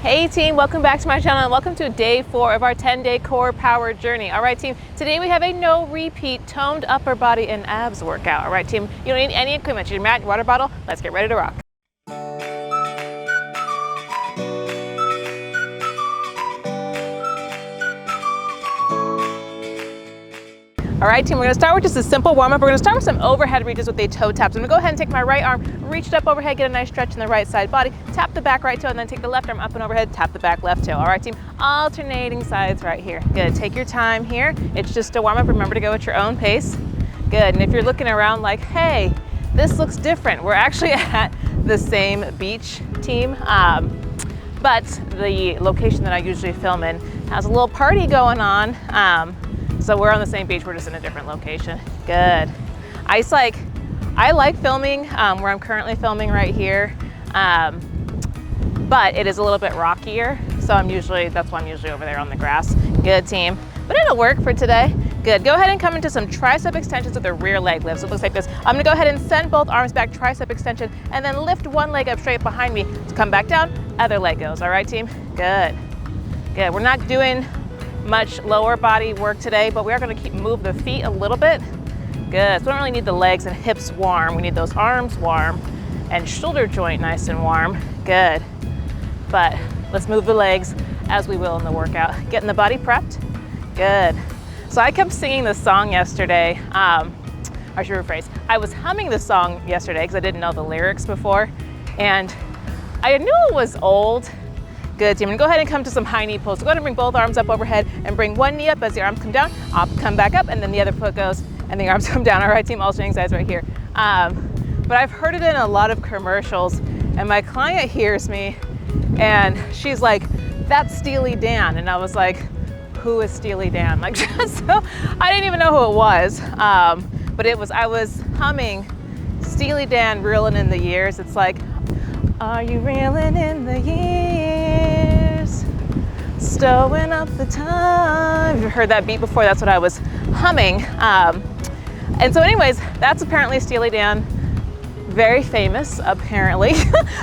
Hey team, welcome back to my channel and welcome to day 4 of our 10-day core power journey. All right team, today we have a no repeat toned upper body and abs workout. All right team, you don't need any equipment, your mat, your water bottle. Let's get ready to rock. All right team, we're gonna start with just a simple warm up. We're gonna start with some overhead reaches with a toe taps. I'm gonna go ahead and take my right arm, reach it up overhead, get a nice stretch in the right side body, tap the back right toe, and then take the left arm up and overhead, tap the back left toe. All right team, alternating sides right here. Good, take your time here. It's just a warm up, remember to go at your own pace. Good, and if you're looking around like, hey, this looks different, we're actually at the same beach team, but the location that I usually film in has a little party going on. So we're on the same beach, we're just in a different location. Good. I like filming where I'm currently filming right here, but it is a little bit rockier. So that's why I'm usually over there on the grass. Good team, but it'll work for today. Good, go ahead and come into some tricep extensions with a rear leg lift. So it looks like this. I'm gonna go ahead and send both arms back, tricep extension, and then lift one leg up straight behind me. So come back down, other leg goes. All right team, good. Good, we're not doing much lower body work today, but we are going to move the feet a little bit. Good, so we don't really need the legs and hips warm. We need those arms warm and shoulder joint nice and warm. Good, but let's move the legs as we will in the workout. Getting the body prepped. Good. So I kept singing this song yesterday. I should rephrase. I was humming the song yesterday because I didn't know the lyrics before, and I knew it was old. Good team, and go ahead and come to some high knee pulls. So go ahead and bring both arms up overhead and bring one knee up as the arms come down, come back up, and then the other foot goes and the arms come down. All right team, alternating sides right here. But I've heard it in a lot of commercials, and my client hears me and she's like, that's Steely Dan. And I was like, who is Steely Dan? Like, so I didn't even know who it was. But I was humming Steely Dan, Reelin' in the Years. It's like, are you reeling in the years? Stowing up the time. You've heard that beat before, that's what I was humming. And so anyways, that's apparently Steely Dan. Very famous, apparently.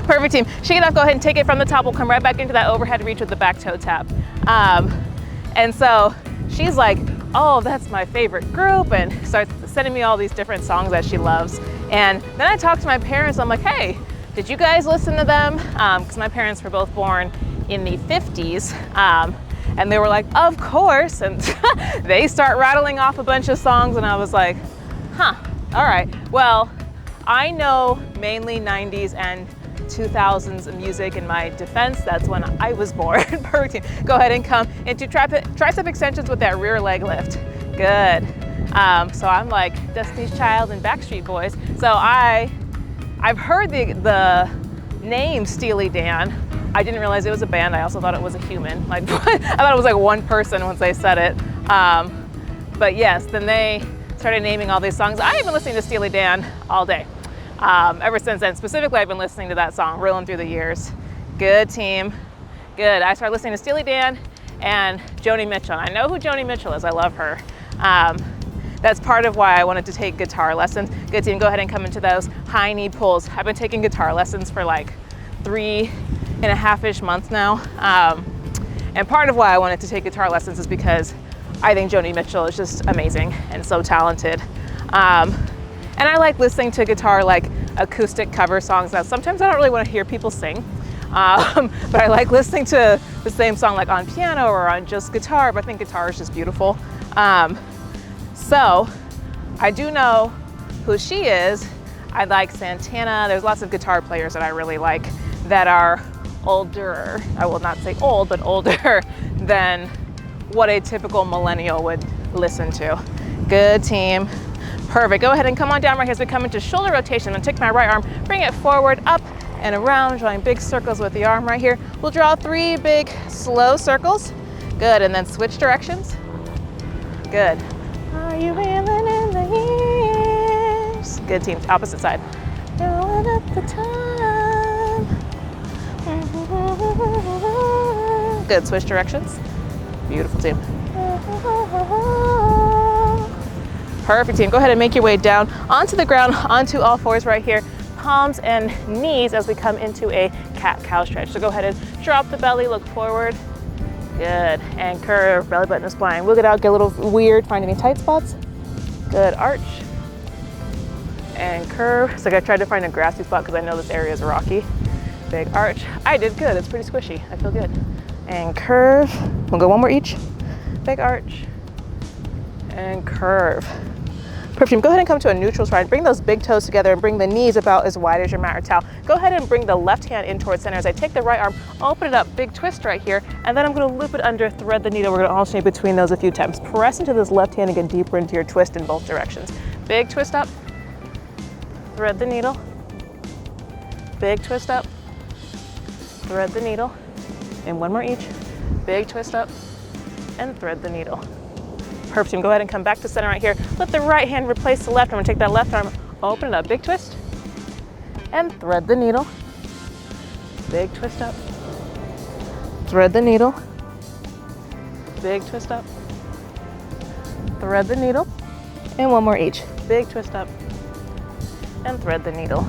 Perfect team. Shake it off, go ahead and take it from the top. We'll come right back into that overhead reach with the back toe tap. And so she's like, oh, that's my favorite group, and starts sending me all these different songs that she loves. And then I talked to my parents, I'm like, hey, did you guys listen to them? Because my parents were both born in the 50s. And they were like, of course. And they start rattling off a bunch of songs and I was like, huh, all right. Well, I know mainly 90s and 2000s music in my defense. That's when I was born. Perfect. Go ahead and come into tricep extensions with that rear leg lift. Good. So I'm like Destiny's Child and Backstreet Boys. So I've heard the name Steely Dan. I didn't realize it was a band. I also thought it was a human. Like, I thought it was like one person once they said it. But yes, then they started naming all these songs. I've been listening to Steely Dan all day. Ever since then, specifically, I've been listening to that song, Reelin' Through the Years. Good team, good. I started listening to Steely Dan and Joni Mitchell. I know who Joni Mitchell is, I love her. That's part of why I wanted to take guitar lessons. Good team, go ahead and come into those high knee pulls. I've been taking guitar lessons for like 3.5-ish months now. And part of why I wanted to take guitar lessons is because I think Joni Mitchell is just amazing and so talented. And I like listening to guitar, like acoustic cover songs. Now, sometimes I don't really want to hear people sing, but I like listening to the same song like on piano or on just guitar, but I think guitar is just beautiful. So I do know who she is. I like Santana. There's lots of guitar players that I really like that are older. I will not say old, but older than what a typical millennial would listen to. Good team. Perfect. Go ahead and come on down right here as we come into shoulder rotation. I'm gonna take my right arm, bring it forward, up and around, drawing big circles with the arm right here. We'll draw 3 big slow circles. Good, and then switch directions. Good. Are you reeling in the years? Good team, opposite side. Going up the time. Good, switch directions. Beautiful team. Perfect team, go ahead and make your way down onto the ground, onto all fours right here. Palms and knees as we come into a cat-cow stretch. So go ahead and drop the belly, look forward. Good, and curve, belly button to spine. Wiggle it out, get a little weird, find any tight spots. Good, arch. And curve. So I tried to find a grassy spot because I know this area is rocky. Big arch. I did good, it's pretty squishy. I feel good. And curve. We'll go one more each. Big arch. And curve. Perfect. Go ahead and come to a neutral stride. Bring those big toes together and bring the knees about as wide as your mat or towel. Go ahead and bring the left hand in towards center as I take the right arm, open it up, big twist right here, and then I'm gonna loop it under, thread the needle. We're gonna alternate between those a few times. Press into this left hand and get deeper into your twist in both directions. Big twist up, thread the needle, big twist up, thread the needle, and one more each. Big twist up, and thread the needle. Perfect. Team, go ahead and come back to center right here. Let the right hand replace the left. I'm gonna take that left arm, open it up, big twist, and thread the needle. Big twist up, thread the needle, big twist up, thread the needle, and one more each. Big twist up, and thread the needle.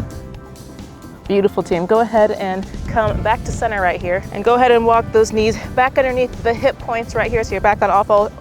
Beautiful, team. Go ahead and come back to center right here, and go ahead and walk those knees back underneath the hip points right here, so you're back on all full.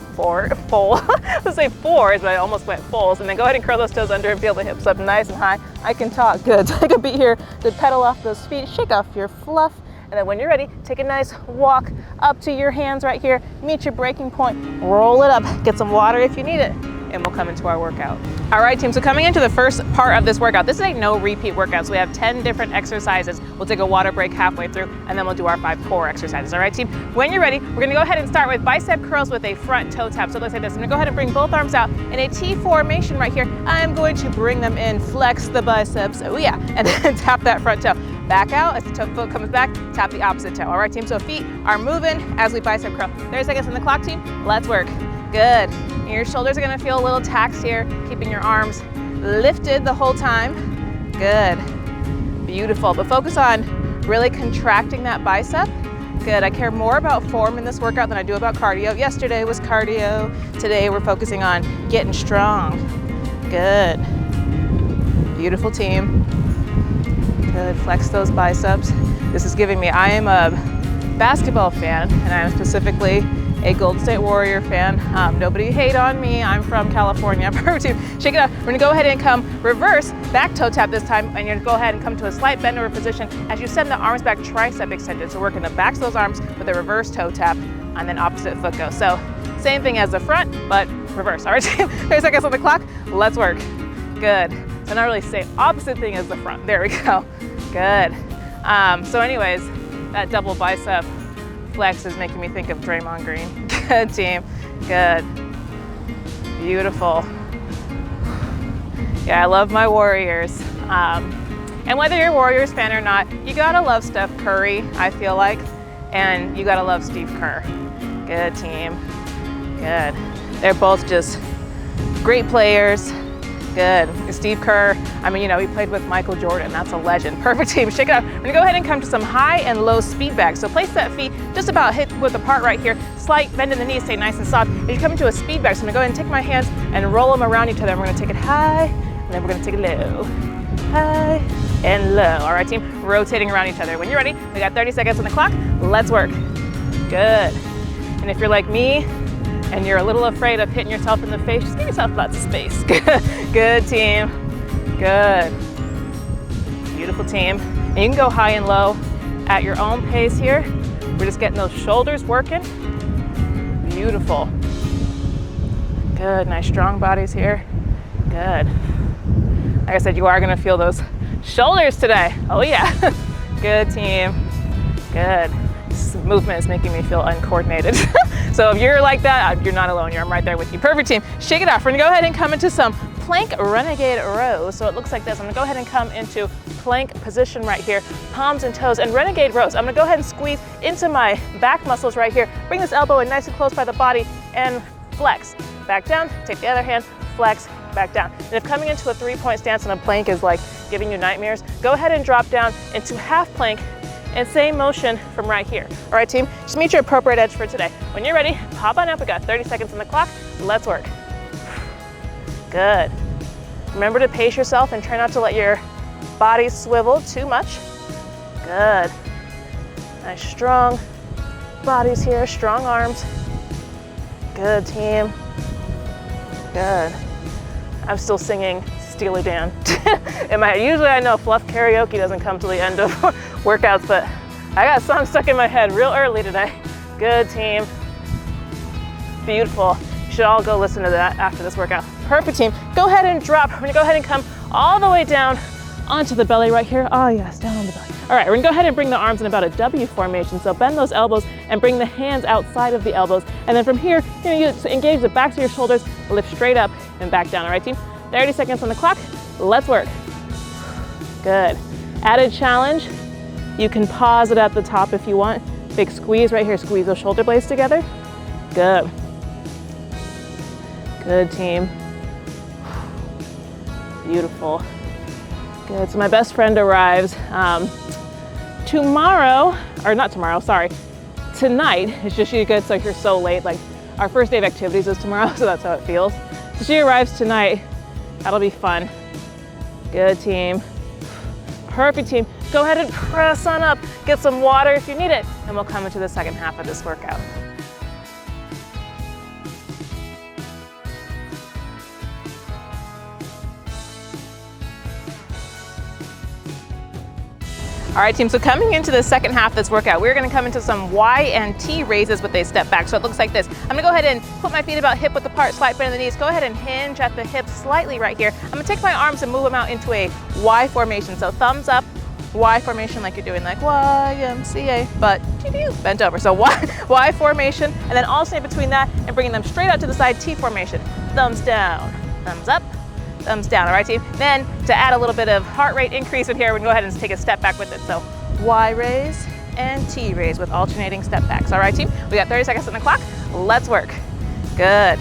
Let's say fours, but I almost went fulls. And then go ahead and curl those toes under and feel the hips up nice and high. I can talk. Good. Take a beat here. Good. Pedal off those feet. Shake off your fluff. And then when you're ready, take a nice walk up to your hands right here. Meet your breaking point. Roll it up. Get some water if you need it. And we'll come into our workout. All right, team, so coming into the first part of this workout, this is a no repeat workout. So we have 10 different exercises. We'll take a water break halfway through, and then we'll do our 5 core exercises. All right, team, when you're ready, we're gonna go ahead and start with bicep curls with a front toe tap. So let's say this, I'm gonna go ahead and bring both arms out in a T formation right here. I'm going to bring them in, flex the biceps, oh yeah, and then tap that front toe. Back out, as the toe foot comes back, tap the opposite toe. All right, team, so feet are moving as we bicep curl. 30 seconds on the clock, team, let's work. Good. Your shoulders are gonna feel a little taxed here, keeping your arms lifted the whole time. Good. Beautiful. But focus on really contracting that bicep. Good. I care more about form in this workout than I do about cardio. Yesterday was cardio. Today we're focusing on getting strong. Good. Beautiful, team. Good. Flex those biceps. This is giving me, I am a basketball fan, and I am specifically a Golden State Warrior fan. Nobody hate on me, I'm from California. Shake it up. We're gonna go ahead and come reverse, back toe tap this time, and you're gonna go ahead and come to a slight bend over position as you send the arms back, tricep extended. So working the backs of those arms with a reverse toe tap, and then opposite foot go. So same thing as the front, but reverse. All right, 30 seconds on the clock, let's work. Good. So not really say opposite thing as the front. There we go. Good. So anyways, that double bicep flex is making me think of Draymond Green. Good, team. Good. Beautiful. Yeah, I love my Warriors. And whether you're a Warriors fan or not, you gotta love Steph Curry, I feel like, and you gotta love Steve Kerr. Good, team. Good. They're both just great players. Good. Steve Kerr, I mean, you know, he played with Michael Jordan. That's a legend. Perfect, team. Shake it up. We're gonna go ahead and come to some high and low speed bags. So place that feet just about hip width apart right here. Slight bend in the knees, stay nice and soft. As you come into a speed bag, so I'm gonna go ahead and take my hands and roll them around each other. And we're gonna take it high, and then we're gonna take it low. High and low. All right, team. Rotating around each other. When you're ready, we got 30 seconds on the clock. Let's work. Good. And if you're like me, and you're a little afraid of hitting yourself in the face, just give yourself lots of space. Good, team. Good. Beautiful, team. And you can go high and low at your own pace here. We're just getting those shoulders working. Beautiful. Good, nice strong bodies here. Good. Like I said, you are gonna feel those shoulders today. Oh yeah. Good, team. Good. This movement is making me feel uncoordinated. So if you're like that, you're not alone. I'm right there with you. Perfect, team. Shake it off. We're gonna go ahead and come into some plank renegade rows. So it looks like this. I'm gonna go ahead and come into plank position right here, palms and toes, and renegade rows. I'm gonna go ahead and squeeze into my back muscles right here. Bring this elbow in nice and close by the body and flex. Back down, take the other hand, flex, back down. And if coming into a 3-point stance on a plank is like giving you nightmares, go ahead and drop down into half plank and same motion from right here. All right, team, just meet your appropriate edge for today. When you're ready, pop on up. We got 30 seconds on the clock. Let's work. Good. Remember to pace yourself and try not to let your body swivel too much. Good. Nice strong bodies here, strong arms. Good team. Good. I'm still singing Steely Dan in my head. Usually I know fluff karaoke doesn't come till the end of workouts, but I got songs stuck in my head real early today. Good team. Beautiful. You should all go listen to that after this workout. Perfect team. Go ahead and drop. We're gonna go ahead and come all the way down onto the belly right here. Oh yes, down on the belly. All right, we're gonna go ahead and bring the arms in about a W formation. So bend those elbows and bring the hands outside of the elbows. And then from here, you engage the backs of your shoulders, lift straight up and back down. All right, team? 30 seconds on the clock. Let's work. Good. Added challenge. You can pause it at the top if you want. Big squeeze right here. Squeeze those shoulder blades together. Good. Good team. Beautiful. Good. So my best friend arrives tomorrow, or not tomorrow, sorry. Tonight. It's just she gets like here so late. Like our first day of activities is tomorrow, so that's how it feels. So she arrives tonight. That'll be fun. Good team. Perfect team. Go ahead and press on up. Get some water if you need it, and we'll come into the second half of this workout. All right, team, so coming into the second half of this workout, we're gonna come into some Y and T raises with a step back. So it looks like this. I'm gonna go ahead and put my feet about hip width apart, slight bend in the knees. Go ahead and hinge at the hips slightly right here. I'm gonna take my arms and move them out into a Y formation. So thumbs up, Y formation like you're doing like YMCA, but bent over. So Y formation, and then also in between that and bringing them straight out to the side, T formation. Thumbs down, thumbs up, thumbs down. All right, team? Then to add a little bit of heart rate increase in here, we can go ahead and take a step back with it. So Y raise and T raise with alternating step backs. All right, team? We got 30 seconds on the clock. Let's work. Good.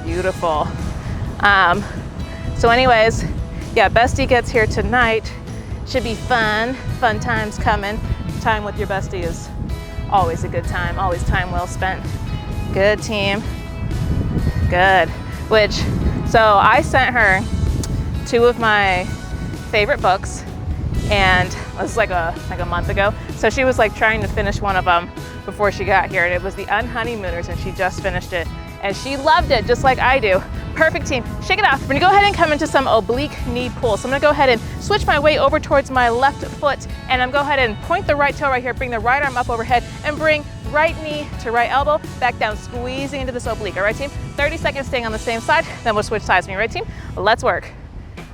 Beautiful. So anyways, yeah, bestie gets here tonight. Should be fun. Fun times coming. Time with your bestie is always a good time. Always time well spent. Good team. Good. So I sent her 2 of my favorite books, and it was like a month ago. So she was like trying to finish one of them before she got here, and it was The Unhoneymooners, and she just finished it, and she loved it just like I do. Perfect team. Shake it off. We're gonna go ahead and come into some oblique knee pulls. So I'm gonna go ahead and switch my weight over towards my left foot, and I'm gonna go ahead and point the right toe right here, bring the right arm up overhead, and bring right knee to right elbow, back down, squeezing into this oblique. All right, team? 30 seconds staying on the same side, then we'll switch sides. All right, team? Let's work.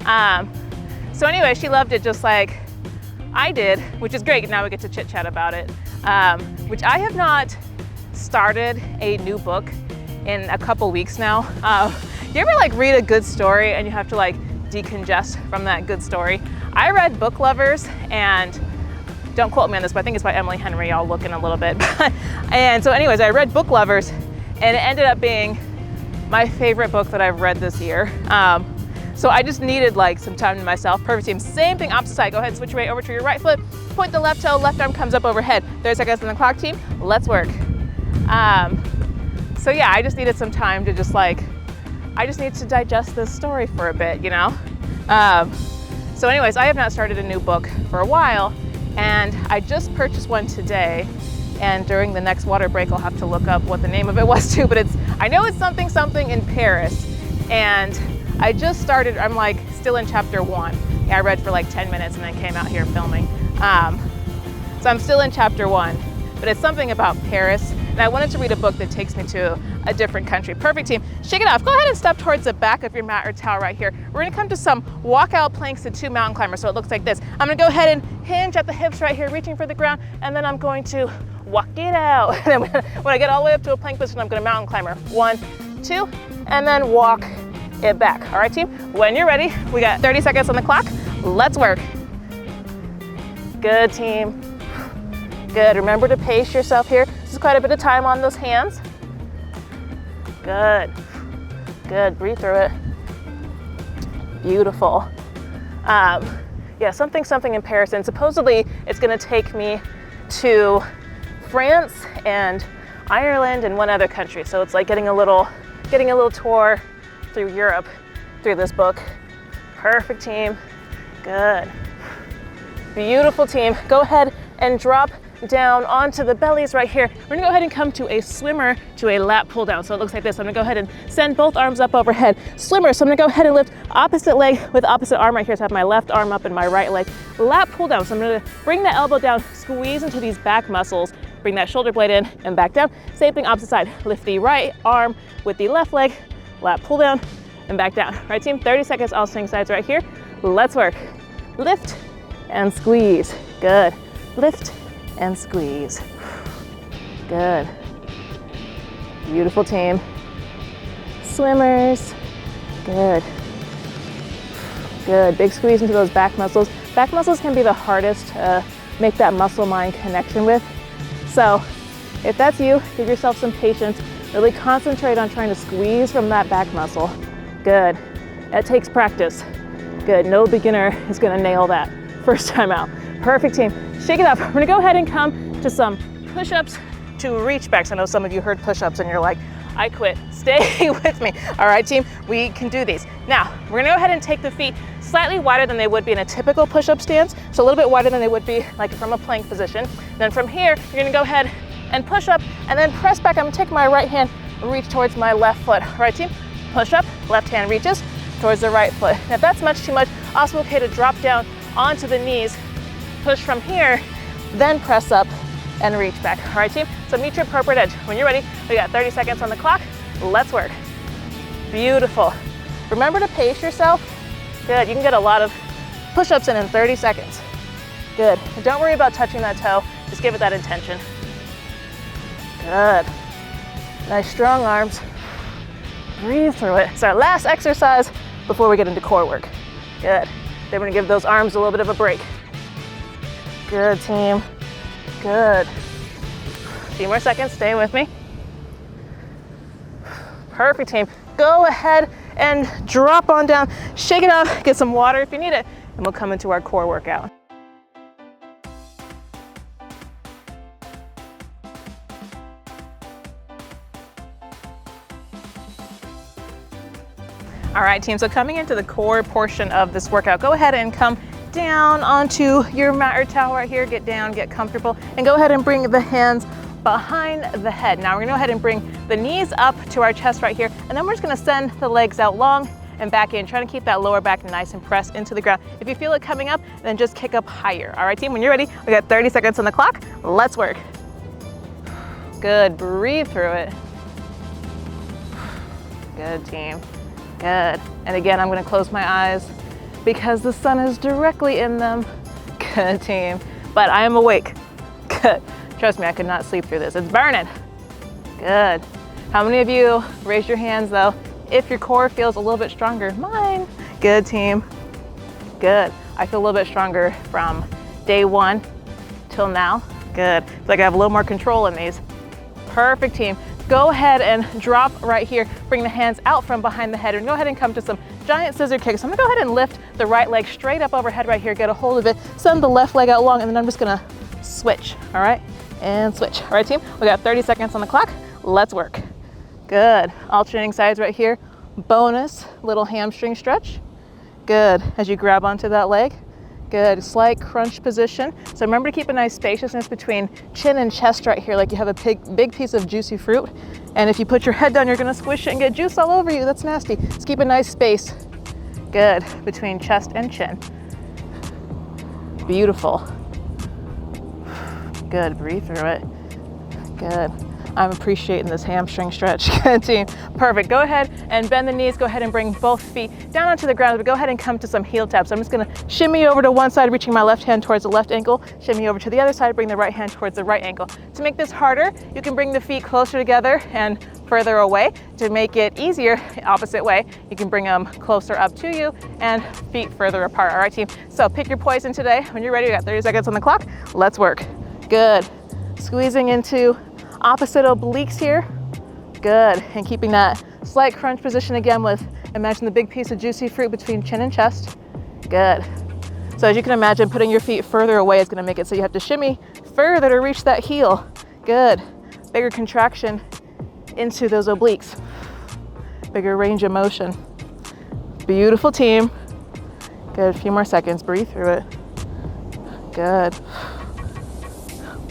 So anyway, she loved it just like I did, which is great. Now we get to chit chat about it, which I have not started a new book in a couple weeks now. You ever like read a good story and you have to like decongest from that good story? I read Book Lovers, and don't quote me on this, but I think it's by Emily Henry. I'll look in a little bit. And so anyways, I read Book Lovers, and it ended up being my favorite book that I've read this year. So I just needed like some time to myself. Perfect team. Same thing, opposite side. Go ahead and switch your weight over to your right foot. Point the left toe, left arm comes up overhead. 30 seconds on the clock, team. Let's work. So yeah, I just needed some time to just like, I just need to digest this story for a bit, you know? So anyways, I have not started a new book for a while, and I just purchased one today, and during the next water break I'll have to look up what the name of it was too, but I know it's something in Paris, and I just started, I'm like still in chapter 1. Yeah, I read for like 10 minutes and then came out here filming. So I'm still in chapter 1, but it's something about Paris, and I wanted to read a book that takes me to a different country. Perfect team. Shake it off. Go ahead and step towards the back of your mat or towel right here. We're gonna come to some walkout planks to 2 mountain climbers. So it looks like this. I'm gonna go ahead and hinge at the hips right here, reaching for the ground, and then I'm going to walk it out. And then when I get all the way up to a plank position, I'm gonna mountain climber. 1, 2, and then walk it back. All right, team? When you're ready, we got 30 seconds on the clock. Let's work. Good, team. Good. Remember to pace yourself here. This is quite a bit of time on those hands. Good. Good. Breathe through it. Beautiful. Yeah, something in Paris, and supposedly it's going to take me to France and Ireland and one other country. So it's like getting a little tour through Europe through this book. Perfect, team. Good. Beautiful, team. Go ahead and drop down onto the bellies right here. We're gonna go ahead and come to a swimmer to a lat pull down. So it looks like this. I'm gonna go ahead and send both arms up overhead. Swimmer, so I'm gonna go ahead and lift opposite leg with opposite arm right here. So I have my left arm up and my right leg. Lat pull down. So I'm gonna bring the elbow down, squeeze into these back muscles, bring that shoulder blade in and back down. Same thing opposite side. Lift the right arm with the left leg, lat pull down and back down. Right team, 30 seconds, all swing sides right here. Let's work. Lift and squeeze. Good. Lift and squeeze. Good. Beautiful team. Swimmers. Good. Good. Big squeeze into those back muscles. Back muscles can be the hardest to make that muscle-mind connection with. So if that's you, give yourself some patience. Really concentrate on trying to squeeze from that back muscle. Good. That takes practice. Good. No beginner is gonna nail that first time out. Perfect team. Shake it up. We're gonna go ahead and come to some push-ups to reach backs. I know some of you heard push-ups and you're like, I quit. Stay with me. All right, team, we can do these. Now, we're gonna go ahead and take the feet slightly wider than they would be in a typical push-up stance. So a little bit wider than they would be like from a plank position. Then from here, you're gonna go ahead and push up and then press back. I'm gonna take my right hand and reach towards my left foot. All right, team, push up, left hand reaches towards the right foot. Now, if that's much too much, also okay to drop down onto the knees, push from here, then press up and reach back. All right, team, so meet your appropriate edge. When you're ready, we got 30 seconds on the clock. Let's work. Beautiful. Remember to pace yourself. Good, you can get a lot of push-ups in 30 seconds. Good, and don't worry about touching that toe, just give it that intention. Good. Nice strong arms. Breathe through it. It's our last exercise before we get into core work. Good. Then we're gonna give those arms a little bit of a break. Good, team. Good. A few more seconds, stay with me. Perfect, team. Go ahead and drop on down. Shake it up, get some water if you need it, and we'll come into our core workout. All right, team, so coming into the core portion of this workout, go ahead and come down onto your mat or towel right here. Get down, get comfortable, and go ahead and bring the hands behind the head. Now we're gonna go ahead and bring the knees up to our chest right here, and then we're just gonna send the legs out long and back in, trying to keep that lower back nice and pressed into the ground. If you feel it coming up, then just kick up higher. All right, team, when you're ready, we got 30 seconds on the clock. Let's work. Good, breathe through it. Good, team. Good. And again, I'm gonna close my eyes because the sun is directly in them. Good, team. But I am awake. Good. Trust me, I could not sleep through this. It's burning. Good. How many of you raise your hands though if your core feels a little bit stronger? Mine. Good, team. Good. I feel a little bit stronger from day one till now. Good. It's like I have a little more control in these. Perfect, team. Go ahead and drop right here. Bring the hands out from behind the head and go ahead and come to some giant scissor kicks. I'm gonna go ahead and lift the right leg straight up overhead right here. Get a hold of it. Send the left leg out long, and then I'm just gonna switch, all right? And switch. All right, team, we got 30 seconds on the clock. Let's work. Good. Alternating sides right here. Bonus little hamstring stretch. Good. As you grab onto that leg. Good. Slight crunch position. So remember to keep a nice spaciousness between chin and chest right here, like you have a big piece of juicy fruit. And if you put your head down, you're gonna squish it and get juice all over you. That's nasty. Just keep a nice space. Good. Between chest and chin. Beautiful. Good. Breathe through it. Good. I'm appreciating this hamstring stretch. Good, team. Perfect. Go ahead and bend the knees. Go ahead and bring both feet down onto the ground. But go ahead and come to some heel taps. I'm just gonna shimmy over to one side, reaching my left hand towards the left ankle. Shimmy over to the other side, bring the right hand towards the right ankle. To make this harder, you can bring the feet closer together and further away. To make it easier, opposite way, you can bring them closer up to you and feet further apart. All right, team. So pick your poison today. When you're ready, we got 30 seconds on the clock. Let's work. Good. Squeezing into opposite obliques here. Good. And keeping that slight crunch position again with, imagine the big piece of juicy fruit between chin and chest. Good. So as you can imagine, putting your feet further away is gonna make it so you have to shimmy further to reach that heel. Good. Bigger contraction into those obliques. Bigger range of motion. Beautiful, team. Good. A few more seconds. Breathe through it. Good.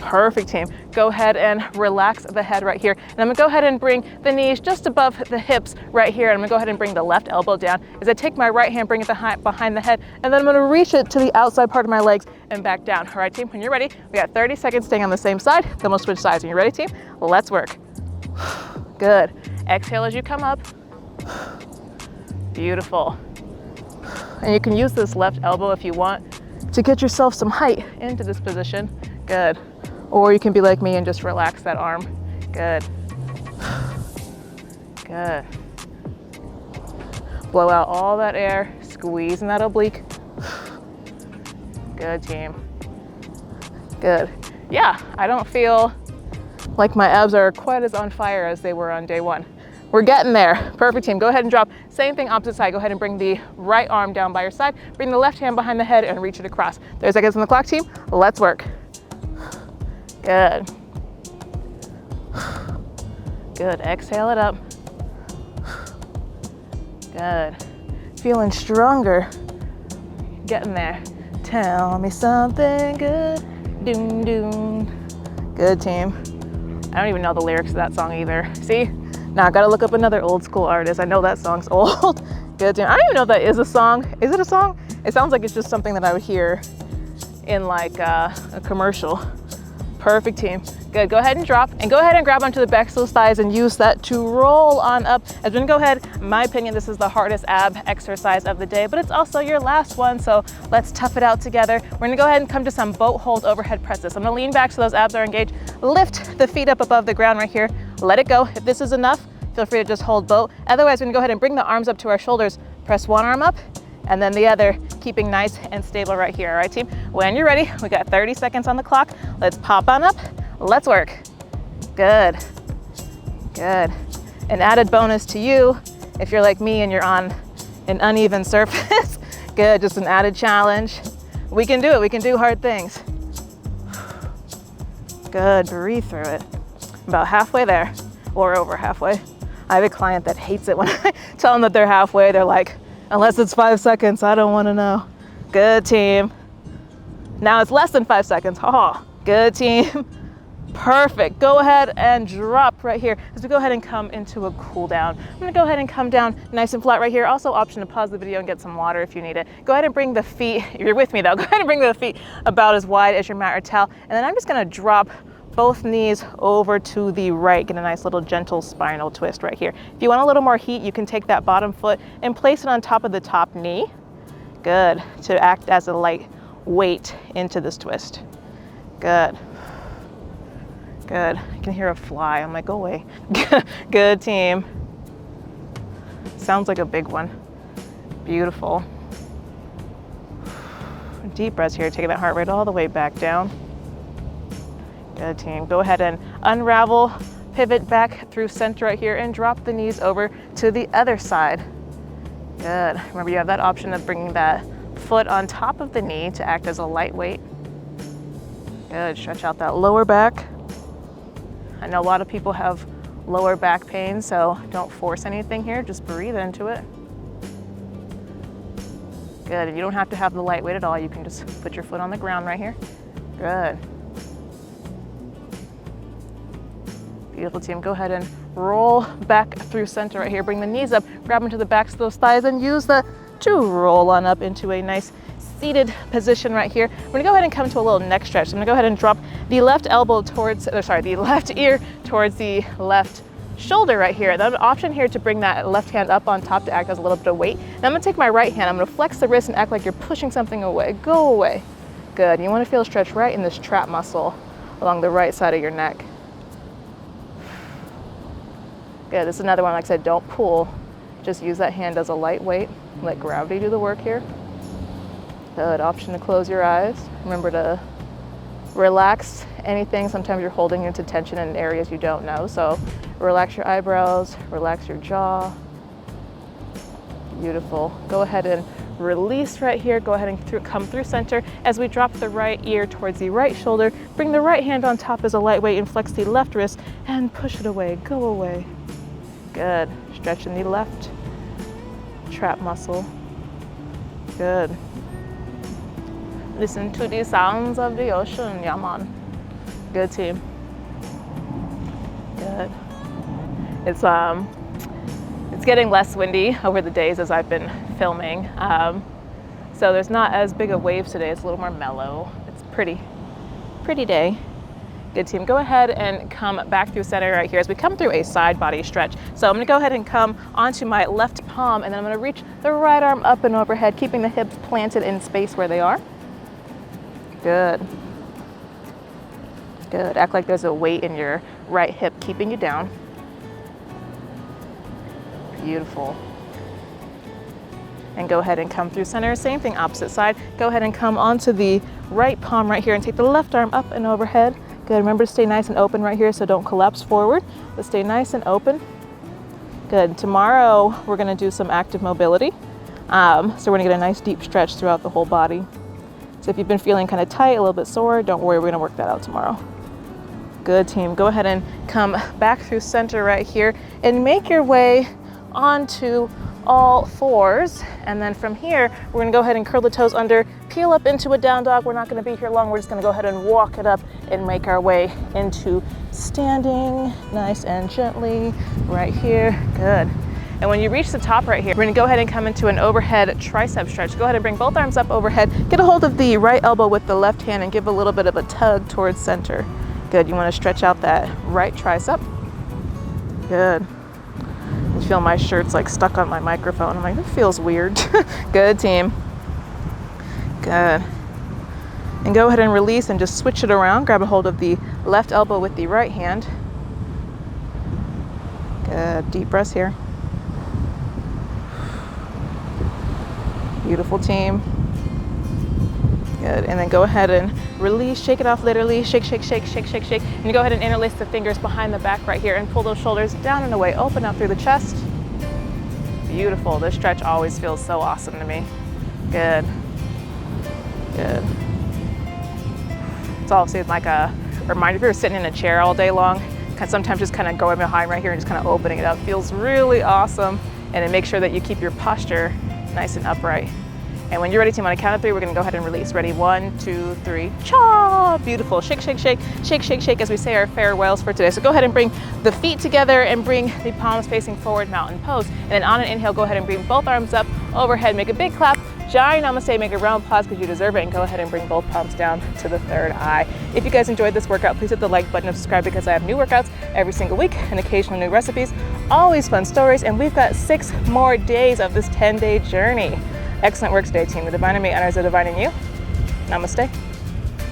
Perfect, team. Go ahead and relax the head right here. And I'm gonna go ahead and bring the knees just above the hips right here. And I'm gonna go ahead and bring the left elbow down as I take my right hand, bring it behind the head, and then I'm gonna reach it to the outside part of my legs and back down. All right, team, when you're ready, we got 30 seconds staying on the same side, then we'll switch sides. When you're ready, team, let's work. Good. Exhale as you come up. Beautiful. And you can use this left elbow if you want to get yourself some height into this position. Good. Or you can be like me and just relax that arm. Good. Good. Blow out all that air, squeezing that oblique. Good, team. Good. Yeah, I don't feel like my abs are quite as on fire as they were on day one. We're getting there. Perfect, team. Go ahead and drop. Same thing, opposite side. Go ahead and bring the right arm down by your side. Bring the left hand behind the head and reach it across. 30 seconds on the clock, team. Let's work. Good. Good. Exhale it up. Good. Feeling stronger. Getting there. Tell me something good. Doom, doom. Good, team. I don't even know the lyrics of that song either. See? Now I gotta look up another old school artist. I know that song's old. Good, team. I don't even know if that is a song. Is it a song? It sounds like it's just something that I would hear in like a commercial. Perfect, team. Good. Go ahead and drop and go ahead and grab onto the backs of those thighs and use that to roll on up. As we're gonna go ahead, in my opinion, this is the hardest ab exercise of the day, but it's also your last one. So let's tough it out together. We're gonna go ahead and come to some boat hold overhead presses. I'm gonna lean back so those abs are engaged. Lift the feet up above the ground right here. Let it go. If this is enough, feel free to just hold boat. Otherwise, we're gonna go ahead and bring the arms up to our shoulders. Press one arm up and then the other, keeping nice and stable right here. All right, team? When you're ready, we got 30 seconds on the clock. Let's pop on up. Let's work. Good. Good. An added bonus to you, if you're like me and you're on an uneven surface. Good, just an added challenge. We can do it. We can do hard things. Good, breathe through it. About halfway there, or over halfway. I have a client that hates it when I tell them that they're halfway. They're like, unless it's 5 seconds, I don't want to know. Good, team. Now it's less than 5 seconds. Oh, good, team. Perfect. Go ahead and drop right here as we go ahead and come into a cool down. I'm going to go ahead and come down nice and flat right here. Also, option to pause the video and get some water if you need it. Go ahead and bring the feet, if you're with me though, go ahead and bring the feet about as wide as your mat or towel. And then I'm just going to drop both knees over to the right. Get a nice little gentle spinal twist right here. If you want a little more heat, you can take that bottom foot and place it on top of the top knee. Good. To act as a light weight into this twist. Good. Good. I can hear a fly. I'm like, go away. Good, team. Sounds like a big one. Beautiful. Deep breaths here, taking that heart rate all the way back down. Good, team. Go ahead and unravel, pivot back through center right here and drop the knees over to the other side. Good. Remember, you have that option of bringing that foot on top of the knee to act as a light weight. Good. Stretch out that lower back. I know a lot of people have lower back pain, so don't force anything here. Just breathe into it. Good. And you don't have to have the light weight at all. You can just put your foot on the ground right here. Good. Beautiful, team. Go ahead and roll back through center right here. Bring the knees up, grab into the backs of those thighs, and use the to roll on up into a nice seated position right here. We're gonna go ahead and come to a little neck stretch. I'm gonna go ahead and drop the left elbow towards, the left ear towards the left shoulder right here. Then an option here to bring that left hand up on top to act as a little bit of weight. And I'm gonna take my right hand, I'm gonna flex the wrist and act like you're pushing something away. Go away. Good. You wanna feel a stretch right in this trap muscle along the right side of your neck. Good. This is another one, like I said, don't pull. Just use that hand as a light weight. Let gravity do the work here. Good. Option to close your eyes. Remember to relax anything. Sometimes you're holding into tension in areas you don't know. So relax your eyebrows, relax your jaw. Beautiful. Go ahead and release right here. Go ahead and come through center as we drop the right ear towards the right shoulder. Bring the right hand on top as a light weight and flex the left wrist and push it away. Go away. Good. Stretching the left trap muscle. Good. Listen to the sounds of the ocean, yeah man. Good team. Good. It's getting less windy over the days as I've been filming. So there's not as big of waves today. It's a little more mellow. It's pretty day. Good team. Go ahead and come back through center right here as we come through a side body stretch. So I'm gonna go ahead and come onto my left palm, and then I'm gonna reach the right arm up and overhead, keeping the hips planted in space where they are. Good. Good. Act like there's a weight in your right hip keeping you down. Beautiful. And go ahead and come through center. Same thing, opposite side. Go ahead and come onto the right palm right here and take the left arm up and overhead. Good. Remember to stay nice and open right here, so don't collapse forward, but stay nice and open. Good. Tomorrow we're going to do some active mobility. So we're going to get a nice deep stretch throughout the whole body. So if you've been feeling kind of tight, a little bit sore, don't worry, we're going to work that out tomorrow. Good team. Go ahead and come back through center right here and make your way onto all fours. And then from here, we're gonna go ahead and curl the toes under, peel up into a down dog. We're not gonna be here long. We're just gonna go ahead and walk it up and make our way into standing, nice and gently, right here. Good. And when you reach the top right here, we're gonna go ahead and come into an overhead tricep stretch. Go ahead and bring both arms up overhead. Get a hold of the right elbow with the left hand and give a little bit of a tug towards center. Good. You wanna stretch out that right tricep. Good. You feel my shirt's like stuck on my microphone. I'm like, that feels weird. Good team. Good. And go ahead and release and just switch it around. Grab a hold of the left elbow with the right hand. Good. Deep breaths here. Beautiful team. Good. And then go ahead and release, shake it off literally, shake, shake, shake, shake, shake, shake. And you go ahead and interlace the fingers behind the back right here and pull those shoulders down and away, open up through the chest. Beautiful. This stretch always feels so awesome to me. Good. Good. It's also like a reminder, if you're sitting in a chair all day long, sometimes just kind of going behind right here and just kind of opening it up feels really awesome. And then make sure that you keep your posture nice and upright. And when you're ready, team, on a count of 3, we're gonna go ahead and release. Ready? 1, 2, 3, cha! Beautiful. Shake, shake, shake, shake, shake, shake as we say our farewells for today. So go ahead and bring the feet together and bring the palms facing forward, mountain pose. And then on an inhale, go ahead and bring both arms up overhead. Make a big clap. Giant namaste, make a round pause because you deserve it. And go ahead and bring both palms down to the third eye. If you guys enjoyed this workout, please hit the like button and subscribe because I have new workouts every single week and occasional new recipes. Always fun stories. And we've got 6 more days of this 10-day journey. Excellent work today, team. The divine in me honors the divine in you. Namaste.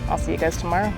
I'll see you guys tomorrow.